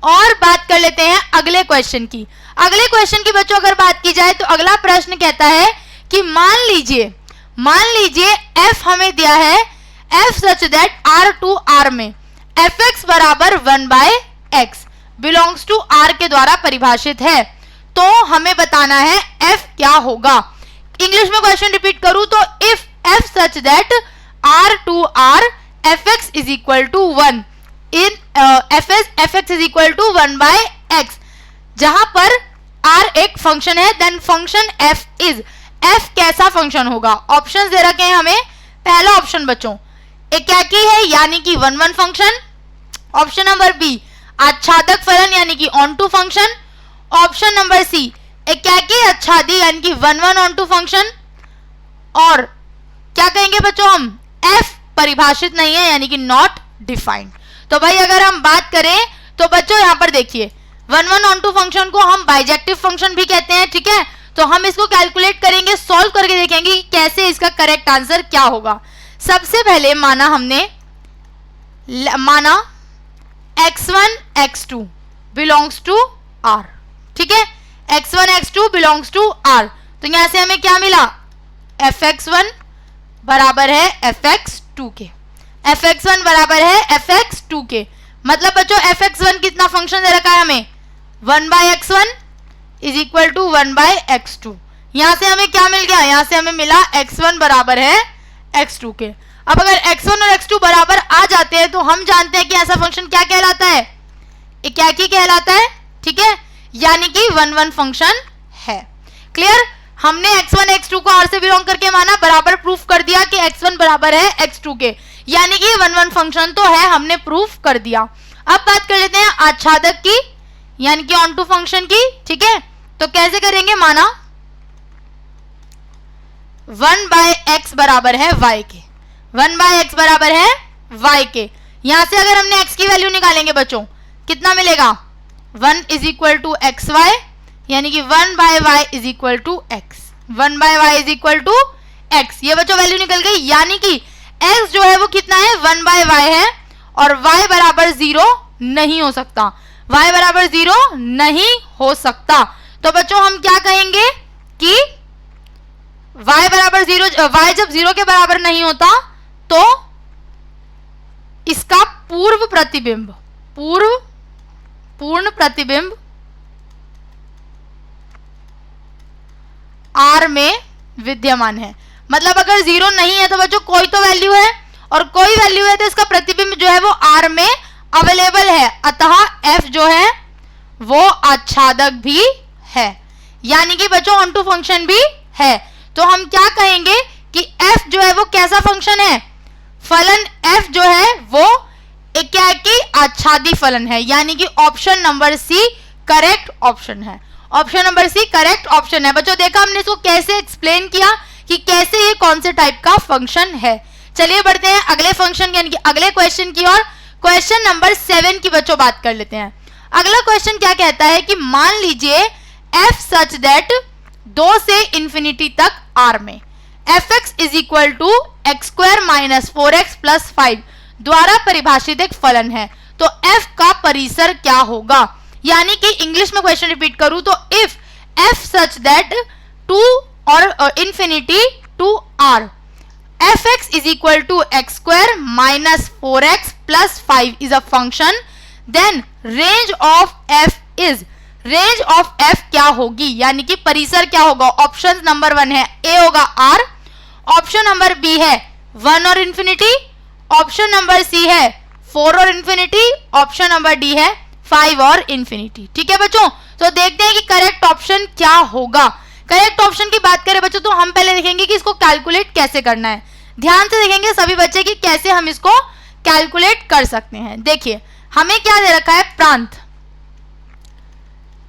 और बात कर लेते हैं अगले क्वेश्चन की। अगले क्वेश्चन की बच्चों अगर बात की जाए तो अगला प्रश्न कहता है कि मान लीजिए f हमें दिया है, f such that r to r में fx बराबर 1/x बिलोंग्स टू r के द्वारा परिभाषित है। तो हमें बताना है f क्या होगा। इंग्लिश में क्वेश्चन रिपीट करूं तो if f such that r to r fx is equal to 1 in fx is equal to 1/x, जहां पर r एक फंक्शन है, then function f is, f कैसा फंक्शन होगा। ऑप्शंस दे रखे हैं हमें। पहला ऑप्शन बच्चों एकाकी है, यानी कि 1-1 फंक्शन। ऑप्शन नंबर बी आच्छादक फलन, यानी कि onto function. Option number C एकाकी आच्छादी, यानी कि 1-1 ऑन टू फंक्शन। और क्या कहेंगे बच्चों हम? f परिभाषित नहीं है, यानी कि नॉट डिफाइंड। तो भाई अगर हम बात करें तो बच्चों यहां पर देखिए 1-1 ऑन टू फंक्शन को हम बाइजेक्टिव फंक्शन भी कहते हैं। ठीक है, तो हम इसको कैलकुलेट करेंगे, सॉल्व करके देखेंगे कि कैसे इसका करेक्ट आंसर क्या होगा। सबसे पहले माना x1 x2 belongs to r। ठीक है, x1 x2 belongs to r। तो यहां से हमें क्या मिला? fx1 बराबर है fx2 के। fx1 बराबर है fx2 के। मतलब बच्चों fx1 कितना फंक्शन दे रखा है हमें? 1/x1 is equal to 1/x2। यहां से हमें क्या मिल गया? यहां से हमें मिला x1 बराबर है x2 के। अब अगर x1 और x2 बराबर आ जाते हैं तो हम जानते हैं कि ऐसा फंक्शन क्या कहलाता है? एकाकी कहलाता है। ठीक है, यानी कि 1-1 फंक्शन है। क्लियर? हमने x1 x2 को r से बिलोंग करके माना, बराबर प्रूफ कर दिया कि x1 बराबर है x2 के, यानी कि 1-1 फंक्शन तो है, हमने प्रूफ कर दिया। अब बात कर लेते हैं आच्छादक की, यानी कि ऑन टू फंक्शन की। ठीक है, तो कैसे करेंगे? माना 1/x बराबर है y के, 1/x बराबर है y के। यहां से अगर हमने x की वैल्यू निकालेंगे बच्चों, कितना मिलेगा? 1 is equal to X Y, यानी कि 1/y is equal to x, 1/y is equal to x। ये बच्चों वैल्यू निकल गई, यानी कि x जो है वो कितना है? 1/y है, और y बराबर 0 नहीं हो सकता, y बराबर 0 नहीं हो सकता। तो बच्चों हम क्या कहेंगे कि y बराबर 0, y जब 0 के बराबर नहीं होता तो इसका पूर्ण प्रतिबिंब R में विद्यमान है। मतलब अगर 0 नहीं है तो बच्चों कोई तो वैल्यू है, और कोई वैल्यू है तो इसका प्रतिबिंब जो है वो R में अवेलेबल है, अतः f जो है वो आच्छादक भी है, यानी कि बच्चों ऑन टू फंक्शन भी है। तो हम क्या कहेंगे कि f जो है वो कैसा फंक्शन है? फलन f जो है वो एकाकी आच्छादी फलन है, यानी कि option number C correct option है। Option number C correct option है। बच्चों देखा हमने इसको कैसे एक्सप्लेन किया कि कैसे ये कौन से टाइप का फंक्शन है। चलिए बढ़ते हैं अगले फंक्शन यानी कि अगले क्वेश्चन की ओर। क्वेश्चन नंबर 7 की बच्चों बात कर लेते हैं। अगला क्वेश्चन क्या कहता है कि मान लीजिए f सच दैट 2 से इंफिनिटी तक r में fx is equal to X square minus 4x plus 5 द्वारा परिभाषित एक फलन है, तो f का परिसर क्या होगा। यानी कि इंग्लिश में क्वेश्चन रिपीट करूं तो इफ f सच दैट 2 और infinity to r fx is equal to x square minus 4x plus 5 is a function, then range of f is, range of f क्या होगी यानी कि परिसर क्या होगा। ऑप्शन नंबर 1 है a होगा r, ऑप्शन नंबर b है 1 और इंफिनिटी, ऑप्शन नंबर c है 4 और इंफिनिटी, ऑप्शन नंबर d है 5 और इंफिनिटी। ठीक है बच्चों, तो देखते हैं कि करेक्ट ऑप्शन क्या होगा। करेक्ट ऑप्शन की बात करें बच्चों तो हम पहले देखेंगे कि इसको कैलकुलेट कैसे करना है। ध्यान से देखेंगे सभी बच्चे कि कैसे हम इसको कैलकुलेट कर सकते हैं। देखिए हमें क्या दे रखा है, प्रांत।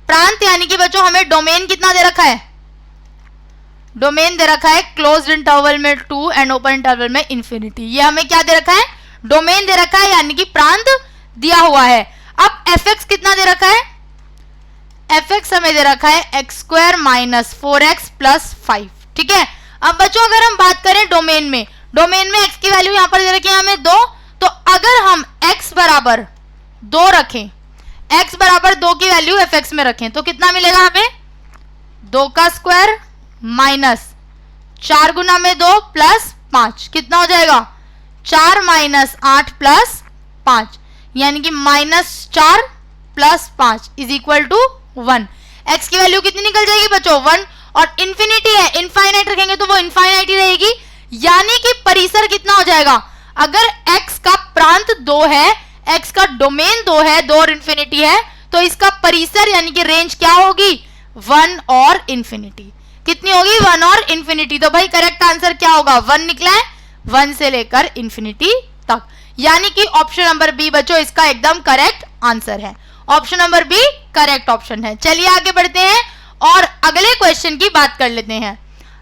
प्रांत यानी कि बच्चों हमें डोमेन कितना दे रखा है, डोमेन दे रखा है क्लोज्ड इंटरवल में 2 एंड ओपन इंटरवल में इंफिनिटी। ये हमें क्या दे रखा है, डोमेन दे रखा है यानी कि प्रांत दिया हुआ है। अब fx कितना दे रखा है, fx हमें दे रखा है x square minus 4x plus 5। ठीक है, अब बच्चों अगर हम बात करें डोमेन में x की वैल्यू यहां पर दे रखी है हमें 2, तो अगर हम x बराबर 2 रखें, x बराबर 2 की वैल्यू fx में रखें तो कितना मिलेगा हमें, 2 का स्क्वायर माइनस 4 गुना में 2 प्लस 5 कितना हो जाएगा, 4 माइनस 8 प्लस 5 यानी कि -4 plus 5 is equal to 1। x की वैल्यू कितनी निकल जाएगी बच्चों, 1, और इंफिनिटी है, इनफाइनाइट रखेंगे तो वो इनफाइनाइट ही रहेगी, यानी कि परिसर कितना हो जाएगा। अगर x का प्रांत 2 है, x का डोमेन 2 है, 2 और इंफिनिटी है, तो इसका परिसर यानी कि रेंज क्या होगी, 1 और इंफिनिटी। कितनी होगी, 1 और इंफिनिटी। तो भाई करेक्ट आंसर क्या होगा, 1 निकला है, 1 से लेकर इंफिनिटी तक, यानी कि ऑप्शन नंबर बी बच्चों इसका एकदम करेक्ट आंसर है। Option number B correct option है। चलिए आगे बढ़ते हैं और अगले क्वेश्चन की बात कर लेते हैं।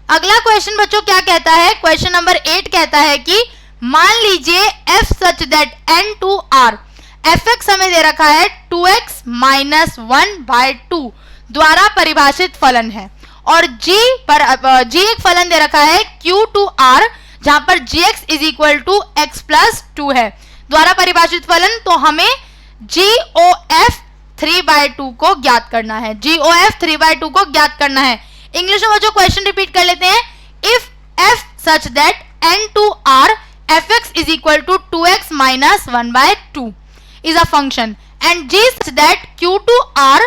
अगला क्वेश्चन बच्चों क्या कहता है, क्वेश्चन नंबर 8 कहता है कि मान लीजिए f such that n to r fx हमें दे रखा है 2x माइनस 1/2 द्वारा परिभाषित फलन है, और g एक फलन दे रखा है q टू r जहां पर gx is equal to x plus 2 है द्वारा परिभाषित फलन। तो हमें GOF 3/2 को ज्ञात करना है, GOF 3/2 को ज्ञात करना है। इंग्लिश में जो क्वेश्चन रिपीट कर लेते हैं, if f such that n to r fx is equal to 2x minus 1/2 is a function and g such that q to r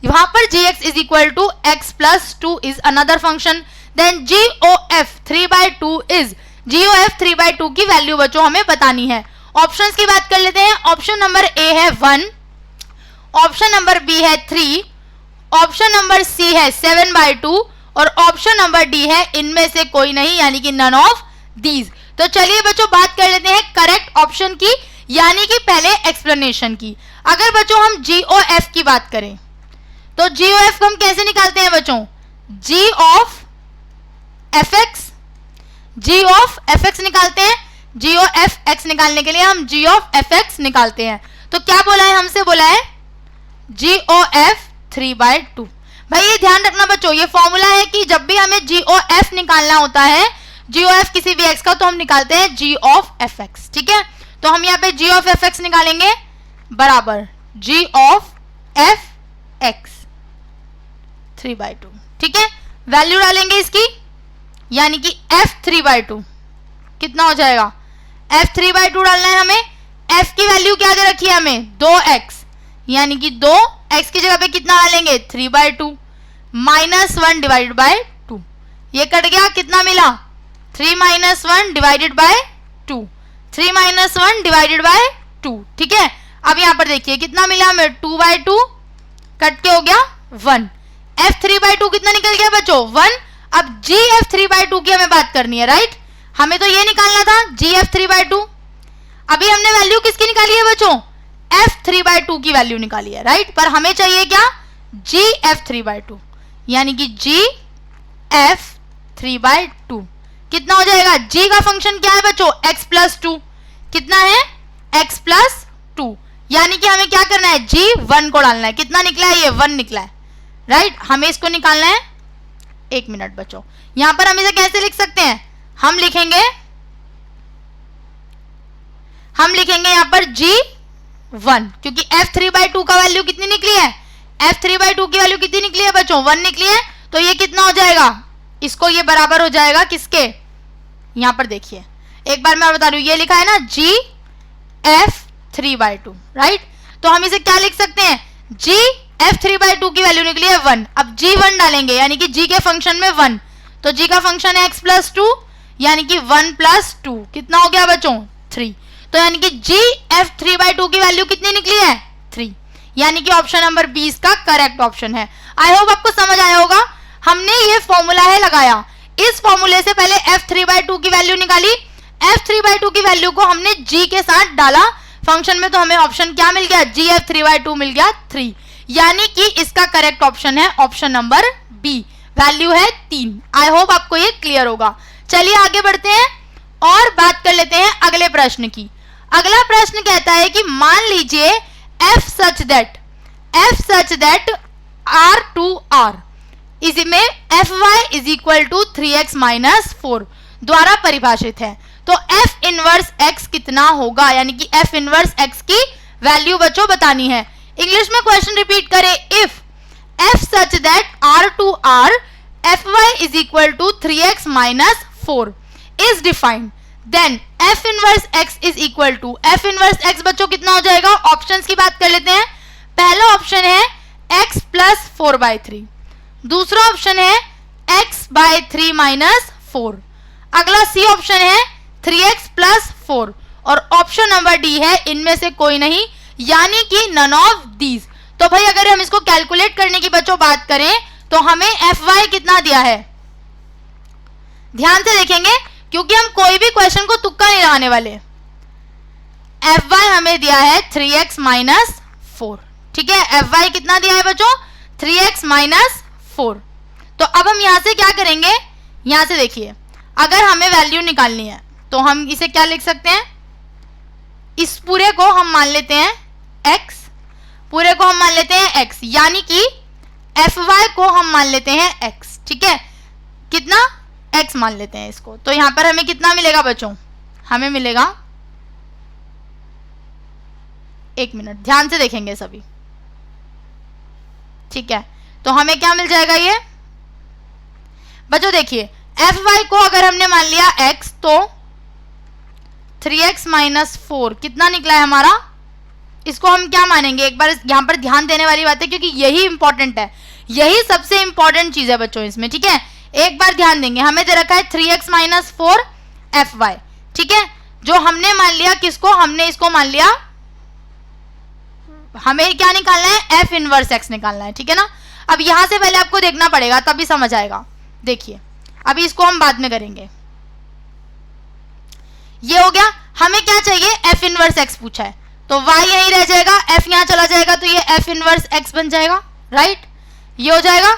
वहां पर gx is equal to x plus 2 is another function, then GOF 3/2 is, GOF 3/2 की value बच्चों हमें बतानी है। Options की बात कर लेते हैं। ऑप्शन नंबर ए है 1, ऑप्शन नंबर बी है 3, ऑप्शन नंबर सी है 7/2 और ऑप्शन नंबर डी है इनमें से कोई नहीं यानी कि नन ऑफ दीज। तो चलिए बच्चों बात कर लेते हैं करेक्ट ऑप्शन की यानी कि पहले एक्सप्लेनेशन की। अगर बच्चों हम GOF की बात करें तो GOF को हम कैसे निकालते हैं बच्चों, G ऑफ fx निकालते हैं। GOF x निकालने के लिए हम G ऑफ fx निकालते हैं। तो क्या बोला है हमसे, बोला है GOF 3/2। भाई ये ध्यान रखना बच्चों, ये फॉर्मूला है कि जब भी हमें GOF निकालना होता है, GOF किसी भी x का, तो हम निकालते हैं G ऑफ fx। ठीक है, तो हम यहाँ पे G ऑफ fx निकालेंगे बराबर G ऑफ fx 3/2। ठीक है, वैल्यू डालेंगे इसकी यानी कि f 3/2 कितना हो जाएगा, f 3/2 डालना है हमें। f की वैल्यू क्या दे रखी है हमें, 2x यानी कि 2x की जगह पे कितना डालेंगे 3/2 माइनस 1 डिवाइडेड बाय 2, ये कट गया, कितना मिला 3 minus 1 divided by 2, 3 minus 1 divided by 2। ठीक है, अब यहाँ पर देखिए कितना मिला हमें 2/2 कट के हो गया 1, f 3/2 कितना निकल गया बच्चों 1। अब GF 3/2 की हमें बात करनी है, राइट, हमें तो ये निकालना था GF 3/2। अभी हमने वैल्यू किसकी निकाली है बच्चों, F 3/2 की वैल्यू निकाली है, राइट, पर हमें चाहिए क्या GF 3/2 यानी कि GF 3/2 कितना हो जाएगा, g का फंक्शन क्या है बच्चों, x प्लस 2, कितना है x प्लस 2, यानी कि हमें क्या करना है, g 1 को डालना है, कितना निकला है, ये 1 निकला है, राइट। हमें इसको निकालना है, 1 मिनट बच्चों, यहां पर हम इसे कैसे लिख सकते हैं, हम लिखेंगे यहां पर g1, क्योंकि f3/2 का वैल्यू कितनी निकली है, f3/2 की वैल्यू कितनी निकली है बच्चों, 1 निकली है, तो ये कितना हो जाएगा, इसको ये बराबर हो जाएगा किसके, यहां पर देखिए एक बार मैं बता दूं, ये लिखा है ना g f3/2, राइट। तो हम इसे क्या लिख सकते हैं, g f3/2 की वैल्यू निकली है 1, अब g1 डालेंगे यानी कि g के फंक्शन में 1, तो g का फंक्शन है x प्लस 2, यानी कि 1 प्लस 2 कितना हो गया बच्चों, 3, तो यानी कि g f3/2 की वैल्यू कितनी निकली है, 3, यानी कि ऑप्शन नंबर 20 का करेक्ट ऑप्शन है। आई होप आपको समझ आया होगा। हमने ये फॉर्मूला है लगाया, इस फॉर्मूले से पहले f3/2 की वैल्यू निकाली, f3/2 की वैल्यू को हमने g के साथ डाला फंक्शन में, तो हमें ऑप्शन क्या मिल गया, g f3/2 मिल गया 3, यानी कि इसका करेक्ट ऑप्शन है ऑप्शन नंबर बी, वैल्यू है 3। आई होप आपको ये क्लियर होगा। चलिए आगे बढ़ते हैं और बात कर लेते हैं अगले प्रश्न की। अगला प्रश्न कहता है कि मान लीजिए f such that r to r इसमें fy is equal to 3x minus 4 द्वारा परिभाषित है, तो f इनवर्स x कितना होगा, यानी कि f इनवर्स x की वैल्यू बच्चों बतानी है। इंग्लिश में क्वेश्चन रिपीट करें, if f such that r to r fy is equal to 3x minus 4 is defined, then f inverse x is equal to, f inverse x बच्चों कितना हो जाएगा, ऑप्शंस की बात कर लेते हैं। पहला ऑप्शन है x प्लस 4/3, दूसरा ऑप्शन है x/3 माइनस 4, अगला सी ऑप्शन है 3x प्लस 4, और ऑप्शन नंबर डी है इनमें से कोई नहीं, यानी कि नन ऑफ दीज। तो भाई अगर हम इसको कैलकुलेट करने की बच्चों बात करें तो हमें fy कितना दिया है, ध्यान से देखेंगे क्योंकि हम कोई भी क्वेश्चन को तुक्का नहीं लगाने वाले। fy हमें दिया है 3x माइनस 4, ठीक है, fy कितना दिया है बच्चों, 3x माइनस 4। तो अब हम यहां से क्या करेंगे, यहां से देखिए अगर हमें वैल्यू निकालनी है तो हम इसे क्या लिख सकते हैं, इस पूरे को हम मान लेते हैं x, पूरे को हम मान लेते हैं x, यानी कि fy को हम मान लेते हैं x, ठीक है, कितना x मान लेते हैं इसको, तो यहां पर हमें कितना मिलेगा बच्चों, हमें मिलेगा, एक मिनट ध्यान से देखेंगे सभी, ठीक है, तो हमें क्या मिल जाएगा ये बच्चों, देखिए fy को अगर हमने मान लिया x तो 3x माइनस 4 कितना निकला है हमारा, इसको हम क्या मानेंगे, एक बार यहां पर ध्यान देने वाली बात है क्योंकि यही इंपॉर्टेंट है, यही सबसे इंपॉर्टेंट चीज है बच्चों इसमें, ठीक है, एक बार ध्यान देंगे। हमें दे रखा है 3x माइनस 4 fy, ठीक है, जो हमने मान लिया किसको, हमने इसको मान लिया, हमें क्या निकालना है, f इनवर्स x निकालना है, ठीक है ना। अब यहां से पहले आपको देखना पड़ेगा तभी समझ आएगा, देखिए अभी इसको हम बाद में करेंगे। ये हो गया, हमें क्या चाहिए, f इनवर्स x पूछा है, तो y यहीं रह जाएगा, f यहां चला जाएगा, तो ये f इनवर्स x बन जाएगा, राइट, ये हो जाएगा,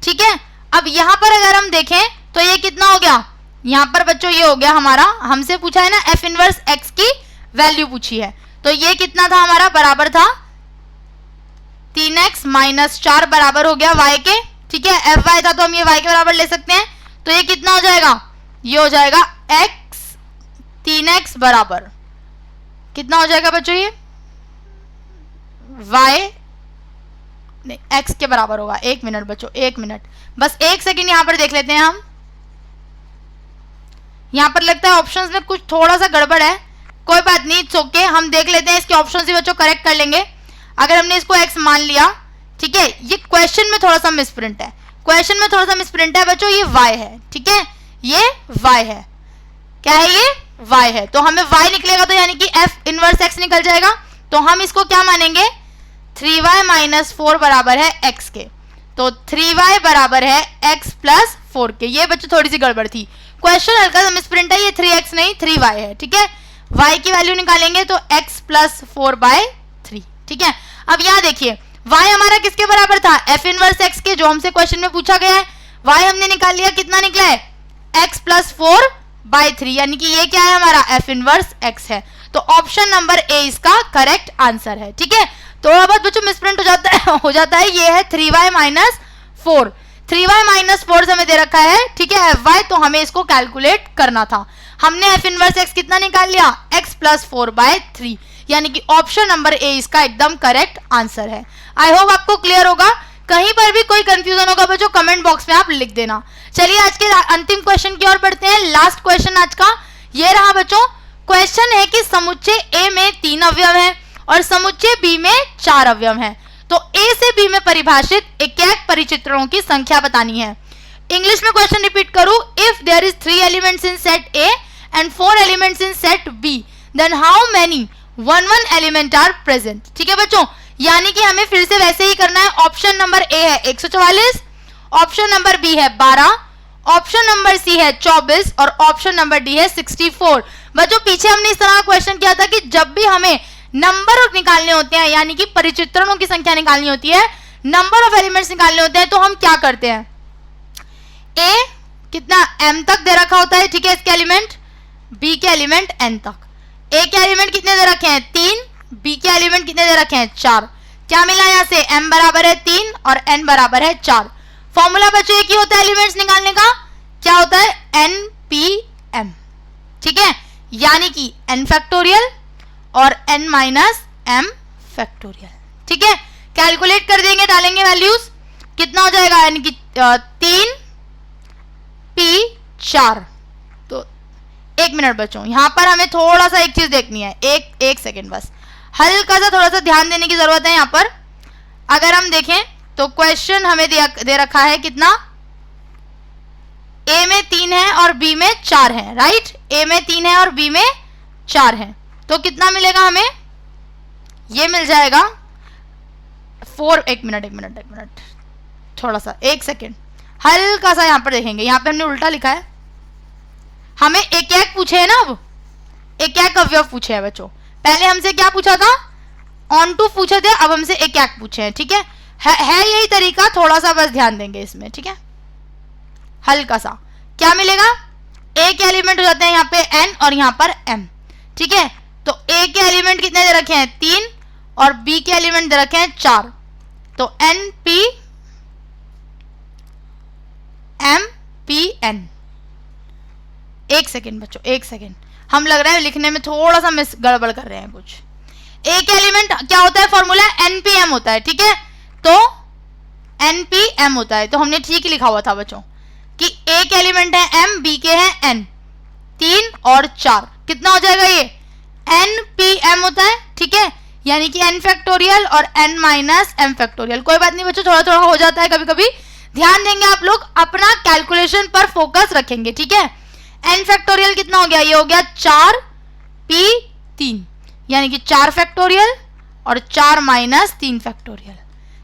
ठीक है। अब यहां पर अगर हम देखें तो ये कितना हो गया, यहां पर बच्चों ये हो गया हमारा, हमसे पूछा है ना f इनवर्स x की वैल्यू पूछी है, तो ये कितना था हमारा, बराबर था 3x माइनस 4 बराबर हो गया y के, ठीक है, fy था तो हम ये y के बराबर ले सकते हैं, तो ये कितना हो जाएगा, ये हो जाएगा x 3x बराबर कितना हो जाएगा बच्चों, ये y नहीं x के बराबर होगा, एक मिनट बच्चों, एक मिनट, बस एक सेकंड यहां पर देख लेते हैं हम, यहां पर लगता है ऑप्शंस में कुछ थोड़ा सा गड़बड़ है, कोई बात नहीं, इट्स ओके, हम देख लेते हैं इसके ऑप्शंस ही बच्चों करेक्ट कर लेंगे। अगर हमने इसको x मान लिया, ठीक है, ये क्वेश्चन में थोड़ा सा मिसप्रिंट है, क्वेश्चन में थोड़ा सा मिसप्रिंट है बच्चों, ये y है, ठीक है, ये y है, क्या है ये y है, तो हमें y निकलेगा तो यानी कि f इनवर्स x निकल जाएगा, तो हम इसको क्या मानेंगे, 3y माइनस 4 बराबर है x के, तो 3y बराबर है x प्लस 4 के। ये बच्चों थोड़ी सी गड़बड़ थी, क्वेश्चन हल्का सा मिसप्रिंट है, ये 3x नहीं 3y है, ठीक है, y की वैल्यू निकालेंगे तो x प्लस 4/3, ठीक है। अब यहाँ देखिए y हमारा किसके बराबर था, f इनवर्स x के, जो हमसे क्वेश्चन में पूछा गया है, y हमने निकाल लिया, कितना निकला है x प्लस 4/3, यानी कि ये क्या है हमारा f इनवर्स x है। तो ऑप्शन नंबर ए इसका करेक्ट आंसर है। ठीक है, थोड़ा बहुत बच्चों मिसप्रिंट हो जाता है। ये है 3y माइनस 4, 3y माइनस 4 हमें दे रखा है, ठीक है, fy, तो हमें इसको कैलकुलेट करना था। हमने f इनवर्स x कितना निकाल लिया, x प्लस 4/3, यानी कि ऑप्शन नंबर ए इसका एकदम करेक्ट आंसर है। आई होप आपको क्लियर होगा। कहीं पर भी कोई कंफ्यूजन होगा बच्चों कमेंट बॉक्स में आप लिख देना। चलिए आज के अंतिम क्वेश्चन की ओर बढ़ते हैं। लास्ट क्वेश्चन आज का ये रहा बच्चों। क्वेश्चन है कि समुच्चय ए में 3 अवयव हैं और समुच्चय बी में 4 अवयव हैं, तो ए से बी में परिभाषित एक परिचित्रों की संख्या बतानी है। इंग्लिश में क्वेश्चन रिपीट करूं, if there is 3 elements in set A and 4 elements in set B, then how many 1 element are present. ठीक है बच्चों, यानी कि हमें फिर से वैसे ही करना है। ऑप्शन नंबर ए है 144, ऑप्शन नंबर बी है 12, ऑप्शन नंबर सी है 24 और ऑप्शन नंबर डी है 64। बच्चों पीछे हमने इस तरह का क्वेश्चन किया था कि जब भी हमें नंबर निकालने होते हैं, यानी कि परिचित्रणों की संख्या निकालनी होती है, नंबर ऑफ एलिमेंट्स निकालने होते हैं, तो हम क्या करते हैं, ए कितना m तक दे रखा होता है, ठीक है, इसके एलिमेंट, बी के एलिमेंट n तक। ए के एलिमेंट कितने दे रखे हैं 3, बी के एलिमेंट कितने दे रखे हैं 4। क्या मिला यहां से, m बराबर है 3 और n बराबर है 4। फॉर्मूला बच्चों एक ही होता है एलिमेंट्स निकालने का, क्या होता है npm, ठीक है, यानी कि n फैक्टोरियल और n माइनस m फैक्टोरियल। ठीक है, कैलकुलेट कर देंगे, डालेंगे वैल्यूज, कितना हो जाएगा, यानी कि 3p4। तो एक मिनट बच्चों, यहां पर हमें थोड़ा सा एक चीज देखनी है, एक सेकेंड बस, हल्का सा थोड़ा सा ध्यान देने की जरूरत है। यहां पर अगर हम देखें तो क्वेश्चन हमें दे रखा है कितना, ए में 3 है और बी में 4 है, राइट, ए में 3 है और बी में 4 है, तो कितना मिलेगा हमें, ये मिल जाएगा 4। एक मिनट, थोड़ा सा, एक सेकेंड, हल्का सा यहां पर देखेंगे, यहां पे हमने उल्टा लिखा है, हमें एक पूछे है ना, अब एक अवयव पूछे है बच्चों। पहले हमसे क्या पूछा था, ऑन टू पूछे थे, अब हमसे एक पूछे हैं। ठीक है यही तरीका, थोड़ा सा बस ध्यान देंगे इसमें। ठीक है, हल्का सा, क्या मिलेगा, ए के एलिमेंट हो जाते हैं यहाँ पे n और यहाँ पर m। ठीक है, तो ए के एलिमेंट कितने दे रखे हैं 3 और बी के एलिमेंट दे रखे हैं 4, तो npmn। एक सेकेंड बच्चों, एक सेकेंड, हम लग रहा है लिखने में थोड़ा सा मिस गड़बड़ कर रहे हैं कुछ। ए के एलिमेंट क्या होता है, फॉर्मूला npm होता है, ठीक है, तो npm होता है, तो हमने ठीक लिखा हुआ था बच्चों कि ए के एलिमेंट है m, बी के हैं n, 3 और 4, कितना हो जाएगा, ये npm होता है। ठीक है, यानी कि n फैक्टोरियल और n माइनस m फैक्टोरियल। कोई बात नहीं बच्चों, थोड़ा थोड़ा हो जाता है कभी कभी, ध्यान देंगे आप लोग, अपना कैलकुलेशन पर फोकस रखेंगे। ठीक है, n फैक्टोरियल कितना हो गया, ये हो गया 4p3, यानी कि 4 फैक्टोरियल और 4 माइनस 3 फैक्टोरियल,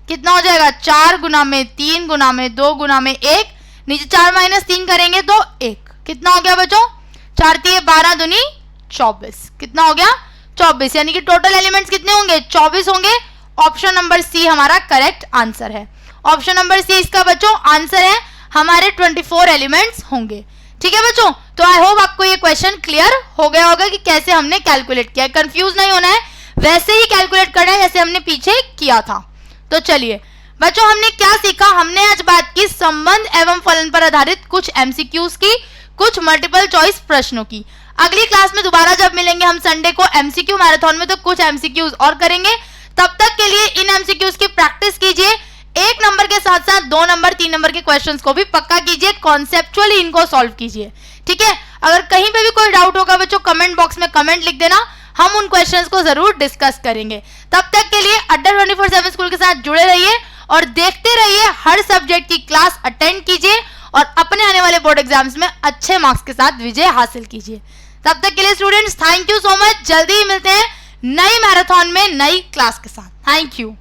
कितना हो जाएगा 4 गुना में 3 गुना में 2 गुना में 1, नीचे 4 माइनस 3 करेंगे तो 1, कितना हो गया बच्चों, 4 3 12 दूनी 24, कितना हो गया 24, यानी कि टोटल एलिमेंट्स कितने होंगे 24 होंगे। ऑप्शन नंबर सी हमारा करेक्ट आंसर है। ऑप्शन नंबर सी इसका बच्चों आंसर है, हमारे 24 एलिमेंट्स होंगे। ठीक है बच्चों, तो आई होप आपको ये क्वेश्चन क्लियर हो गया होगा कि कैसे हमने कैलकुलेट किया है। कंफ्यूज नहीं होना है, वैसे ही कैलकुलेट करना है जैसे हमने पीछे किया था। तो चलिए बच्चों, हमने क्या सीखा, हमने आज बात की संबंध एवं फलन पर आधारित कुछ एमसीक्यूज की, कुछ मल्टीपल चॉइस प्रश्नों की। अगली क्लास में दोबारा जब मिलेंगे हम संडे को एमसीक्यू मैराथन में, तो कुछ एमसीक्यूज और करेंगे। तब तक के लिए इन एमसीक्यूज की प्रैक्टिस कीजिए, 1 नंबर के साथ साथ 2 नंबर 3 नंबर के क्वेश्चंस को भी पक्का कीजिए, कॉन्सेप्चुअली इनको सॉल्व कीजिए। ठीक है, अगर कहीं पे भी कोई डाउट होगा बच्चों कमेंट बॉक्स में कमेंट लिख देना, हम उन क्वेश्चंस को जरूर डिस्कस करेंगे। तब तक के लिए अड्डा 24/7 स्कूल के साथ जुड़े रहिए और देखते रहिए, हर सब्जेक्ट की क्लास अटेंड कीजिए और अपने आने वाले बोर्ड एग्जाम्स में अच्छे मार्क्स के साथ विजय हासिल कीजिए। तब तक के लिए students thank you so much, जल्दी ही मिलते हैं नई मैराथन में नई क्लास के साथ। Thank you.